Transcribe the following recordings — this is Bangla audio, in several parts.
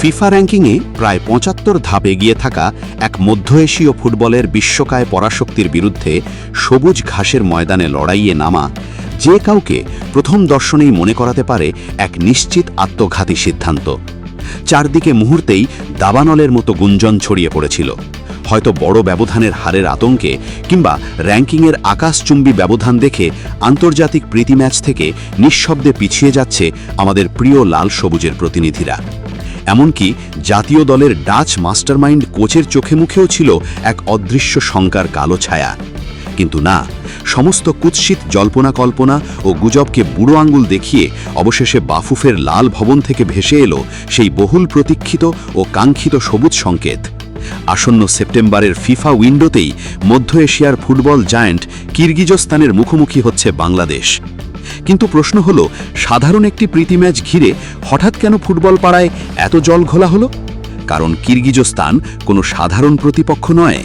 ফিফা র্যাঙ্কিংয়ে প্রায় ৭৫ ধাপ এগিয়ে থাকা এক মধ্য এশীয় ফুটবলের বিশ্বকায় পরাশক্তির বিরুদ্ধে সবুজ ঘাসের ময়দানে লড়াইয়ে নামা যে কাউকে প্রথম দর্শনেই মনে করাতে পারে এক নিশ্চিত আত্মঘাতী সিদ্ধান্ত। চারদিকে মুহূর্তেই দাবানলের মতো গুঞ্জন ছড়িয়ে পড়েছিল, হয়তো বড় ব্যবধানের হারের আতঙ্কে কিংবা র্যাঙ্কিংয়ের আকাশচুম্বী ব্যবধান দেখে আন্তর্জাতিক প্রীতি ম্যাচ থেকে নিঃশব্দে পিছিয়ে যাচ্ছে আমাদের প্রিয় লাল সবুজের প্রতিনিধিরা। এমনকি জাতীয় দলের ডাচ মাস্টারমাইন্ড কোচের চোখে মুখেও ছিল এক অদৃশ্য শঙ্কার কালো ছায়া। কিন্তু না, সমস্ত কুৎসিত জল্পনা কল্পনা ও গুজবকে বুড়ো আঙ্গুল দেখিয়ে অবশেষে বাফুফের লাল ভবন থেকে ভেসে এলো সেই বহুল প্রতীক্ষিত ও কাঙ্ক্ষিত সবুজ সংকেত। আসন্ন সেপ্টেম্বরের ফিফা উইন্ডোতেই মধ্য এশিয়ার ফুটবল জায়ান্ট কিরগিজস্তানের মুখোমুখি হচ্ছে বাংলাদেশ। কিন্তু প্রশ্ন হলো, সাধারণ একটি প্রীতি ম্যাচ ঘিরে হঠাৎ কেন ফুটবল পাড়ায় এত জল ঘোলা হলো? কারণ কিরগিজস্তান কোনো সাধারণ প্রতিপক্ষ নয়।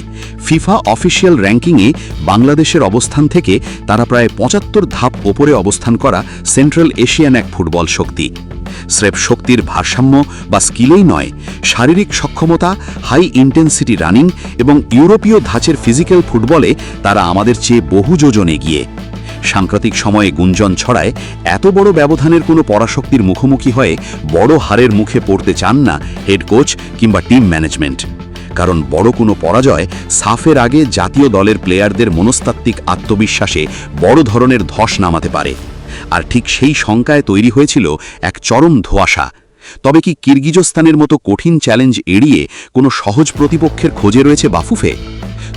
ফিফা অফিসিয়াল র্যাঙ্কিংয়ে বাংলাদেশের অবস্থান থেকে তারা প্রায় ৭৫ ধাপ ওপরে অবস্থান করা সেন্ট্রাল এশিয়ান এক ফুটবল শক্তি। স্রেফ শক্তির ভারসাম্য বা স্কিলেই নয়, শারীরিক সক্ষমতা, হাই ইন্টেন্সিটি রানিং এবং ইউরোপীয় ধাঁচের ফিজিক্যাল ফুটবলে তারা আমাদের চেয়ে বহু যোজন এগিয়ে। সাম্প্রতিক সময়ে গুঞ্জন ছড়ায় এত বড় ব্যবধানের কোনো পরাশক্তির মুখোমুখি হয়ে বড় হারের মুখে পড়তে চান না হেড কোচ কিংবা টিম ম্যানেজমেন্ট। কারণ বড় কোনো পরাজয় সাফের আগে জাতীয় দলের প্লেয়ারদের মনস্তাত্ত্বিক আত্মবিশ্বাসে বড় ধরনের ধস নামাতে পারে। আর ঠিক সেই শঙ্কায় তৈরি হয়েছিল এক চরম ধোঁয়াশা। তবে কি কিরগিজস্তানের মতো কঠিন চ্যালেঞ্জ এড়িয়ে কোনো সহজ প্রতিপক্ষের খোঁজে রয়েছে বাফুফে?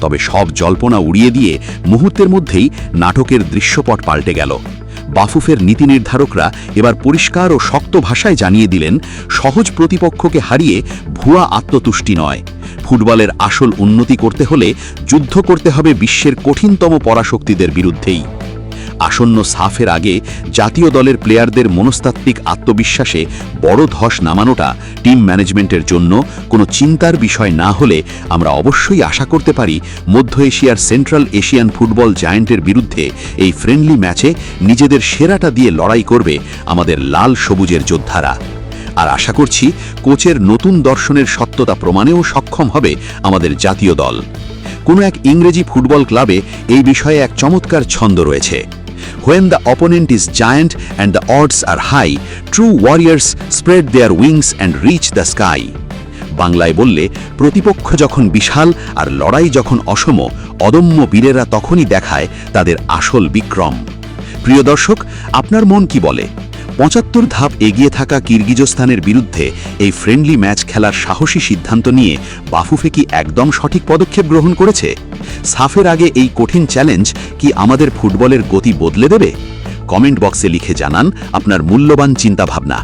তবে সব জল্পনা উড়িয়ে দিয়ে মুহূর্তের মধ্যেই নাটকের দৃশ্যপট পাল্টে গেল। বাফুফের নীতি নির্ধারকরা এবার পরিষ্কার ও শক্ত ভাষায় জানিয়ে দিলেন, সহজ প্রতিপক্ষকে হারিয়ে ভুয়া আত্মতুষ্টি নয়, ফুটবলের আসল উন্নতি করতে হলে যুদ্ধ করতে হবে বিশ্বের কঠিনতম পরাশক্তিদের বিরুদ্ধেই। আসন্ন সাফের আগে জাতীয় দলের প্লেয়ারদের মনস্তাত্ত্বিক আত্মবিশ্বাসে বড় ধস নামানোটা টিম ম্যানেজমেন্টের জন্য কোনো চিন্তার বিষয় না হলে আমরা অবশ্যই আশা করতে পারি মধ্য এশিয়ার সেন্ট্রাল এশিয়ান ফুটবল জায়ান্টের বিরুদ্ধে এই ফ্রেন্ডলি ম্যাচে নিজেদের সেরাটা দিয়ে লড়াই করবে আমাদের লাল সবুজের যোদ্ধারা। আর আশা করছি কোচের নতুন দর্শনের সত্যতা প্রমাণেও সক্ষম হবে আমাদের জাতীয় দল। কোনো এক ইংরেজি ফুটবল ক্লাবে এই বিষয়ে এক চমৎকার ছন্দ রয়েছে, When the opponent is giant and the odds are high, true warriors spread their wings and reach the sky. বাংলায় বললে, প্রতিপক্ষ যখন বিশাল আর লড়াই যখন অসম, অদম্য বীরেরা তখনই দেখায় তাদের আসল বিক্রম। প্রিয় দর্শক, আপনার মন কি বলে? ৭৫ ধাপ এগিয়ে থাকা কিরগিজস্তানের বিরুদ্ধে এই ফ্রেন্ডলি ম্যাচ খেলার সাহসী সিদ্ধান্ত নিয়ে বাফুফে কি একদম সঠিক পদক্ষেপ গ্রহণ করেছে? সাফের আগে এই কঠিন চ্যালেঞ্জ কি আমাদের ফুটবলের গতি বদলে দেবে? কমেন্ট বক্সে লিখে জানান আপনার মূল্যবান চিন্তাভাবনা।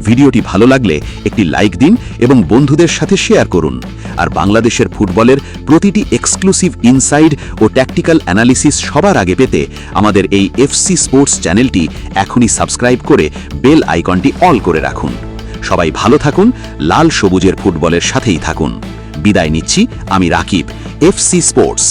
ভিডিওটি ভালো লাগলে একটি লাইক দিন এবং বন্ধুদের সাথে শেয়ার করুন। আর বাংলাদেশের ফুটবলের প্রতিটি এক্সক্লুসিভ ইনসাইড ও ট্যাকটিক্যাল অ্যানালিসিস সবার আগে পেতে আমাদের এই এফসি স্পোর্টস চ্যানেলটি এখনই সাবস্ক্রাইব করে বেল আইকনটি অল করে রাখুন। সবাই ভালো থাকুন, লাল সবুজের ফুটবলের সাথেই থাকুন। বিদায় নিচ্ছি আমি রাকিব, এফসি স্পোর্টস।